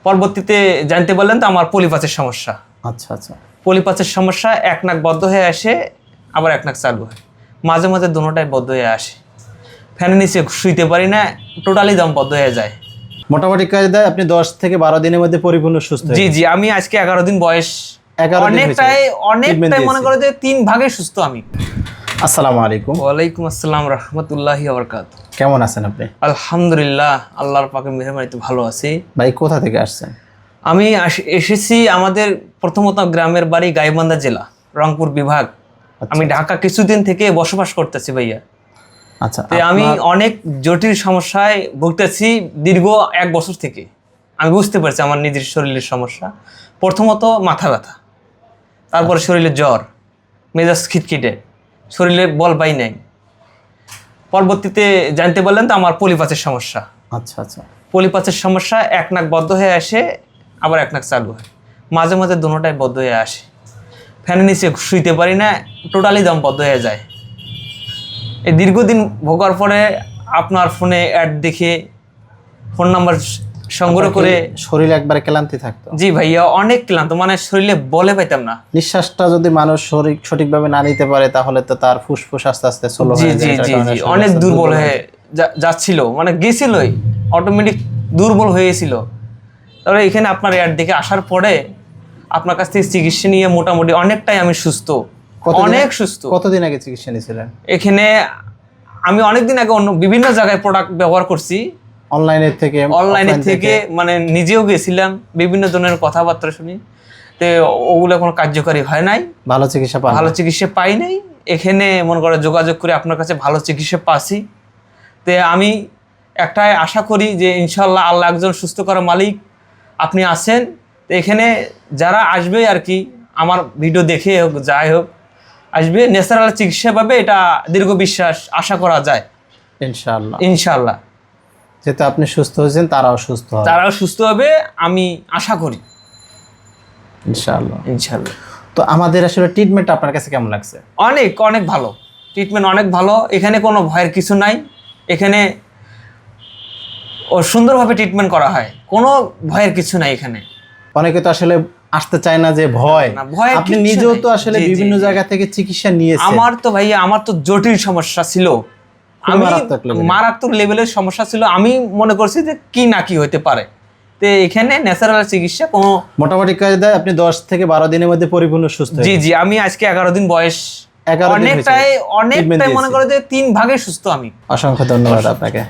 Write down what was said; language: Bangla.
পরবর্তীতে জানতে পারলেন তো আমার পলিপাসের সমস্যা। আচ্ছা আচ্ছা। পলিপাসের সমস্যা, এক নাক বদ্ধ হয়ে আসে, আবার এক নাক চালু হয়, মাঝে মাঝে দুটোটাই বদ্ধ হয়ে আসে। ফ্যানের নিচে শুইতে পারি না, টোটালি দম বদ্ধ হয়ে যায়। মোটামুটি কায়দায় আপনি 10 থেকে 12 দিনের মধ্যে পরিপূর্ণ সুস্থ জি জি, আমি আজকে 11 দিন বয়স, 11 দিন অনেকটাই মনে করো যে 3 ভাগে সুস্থ আমি। আসসালামু আলাইকুম। ওয়ালাইকুম আসসালাম রাহমাতুল্লাহি ওয়া বারাকাতুহু। কেমন আছেন আপনি? আলহামদুলিল্লাহ, আল্লাহর পাকের মেহেরবানিতে ভালো আছি। ভাই কোথা থেকে আসছেন? আমি এসেছি, আমাদের প্রথমত গ্রামের বাড়ি গাইবান্ধা জেলা, রংপুর বিভাগ। আমি ঢাকা কিছুদিন থেকে বসবাস করতেছি ভাইয়া। আচ্ছা, আমি অনেক জটিল সমস্যায় ভুগতেছি দীর্ঘ 1 বছর থেকে। আমি বুঝতে পারছি আমার নিজের শরীরের সমস্যা। প্রথমত মাথা ব্যথা, তারপরে শরীরে জ্বর, মেজাজ খিটখিটে, শরীরে বল পাই নাই। পরবর্তীতে জানতে পারলেন তো আমার পলিপাসের সমস্যা। আচ্ছা আচ্ছা। পলিপাসের সমস্যা, এক নাক বদ্ধ হয়ে আসে, আবার এক নাক চালু হয়, মাঝে মাঝে দুটোটাই বদ্ধ হয়ে আসে। ফ্যানের নিচে শুইতে পারি না, টোটালি দম বদ্ধ হয়ে যায়। এই দীর্ঘদিন ভোগার পরে আপনার ফোনে অ্যাড দেখে ফোন নাম্বার সংগ্রহ করে শরীরে একবারে ক্লান্তি থাকতো? জি ভাইয়া, অনেক ক্লান্ত, মানে শরীরে বলে পাইতাম না। নিঃশ্বাসটা যদি মানুষ সঠিকভাবে না নিতে পারে তাহলে তো তার ফুসফুস আস্তে আস্তে স্লো হয়ে যায়। জি জি, অনেক দুর্বল হয়ে যাচ্ছিল, মানে গেছিলই, অটোমেটিক দুর্বল হয়েছিল। তারপরে এখানে আপনার অ্যাড দেখে আসার পরে আপনার কাছ থেকে চিকিৎসা নিয়ে মোটামুটি অনেকটাই আমি সুস্থ, অনেক সুস্থ। কতদিন আগে চিকিৎসা নিয়েছিলেন? এখানে আমি অনেকদিন আগে অন্য বিভিন্ন জায়গায় প্রোডাক্ট ব্যবহার করছি, অনলাইনের থেকে মানে নিজেও গেছিলাম, বিভিন্ন জনের কথাবার্তা শুনি, তো ওগুলো কোনো কার্যকারী হয় নাই, ভালো চিকিৎসা পাই নাই। এখানে মনে করে যোগাযোগ করে আপনার কাছে ভালো চিকিৎসা পাচ্ছি। তো আমি একটাই আশা করি যে ইনশাল্লাহ আল্লাহ একজন সুস্থ করার মালিক, আপনি আছেন। তো এখানে যারা আসবে আর কি, আমার ভিডিও দেখে হোক যাই হোক আসবে, ন্যাচারাল চিকিৎসা পাবে, এটা দীর্ঘ বিশ্বাস আশা করা যায় ইনশাল্লাহ। যেহেতু আপনি সুস্থ হয়েছেন, তারাও সুস্থ হবে আমি আশা করি ইনশাআল্লাহ। তো আমাদের আসলে ট্রিটমেন্ট আপনার কাছে কেমন লাগছে? অনেক অনেক ভালো ট্রিটমেন্ট, অনেক ভালো। এখানে কোনো ভয়ের কিছু নাই, এখানে সুন্দরভাবে ট্রিটমেন্ট করা হয়, কোনো ভয়ের কিছু নাই এখানে। অনেকে তো আসলে আসতে চায় না, যে ভয়। আপনি নিজেও তো আসলে বিভিন্ন জায়গা থেকে চিকিৎসা নিয়েছেন। আমার তো জটিল সমস্যা ছিল, মারাত্মক লেভেলের সমস্যা ছিল। আমি মনে করছি যে কি না কি হতে পারে, তো এখানে ন্যাচারাল চিকিৎসা কোনো মোটামুটি কায়দায় আপনি 10 থেকে 12 দিনের মধ্যে পরিপূর্ণ সুস্থ। জি জি, আমি আজকে 11 দিন বয়স, অনেকটাই মনে করো যে 3 ভাগে সুস্থ আমি। অসংখ্য ধন্যবাদ আপনাকে।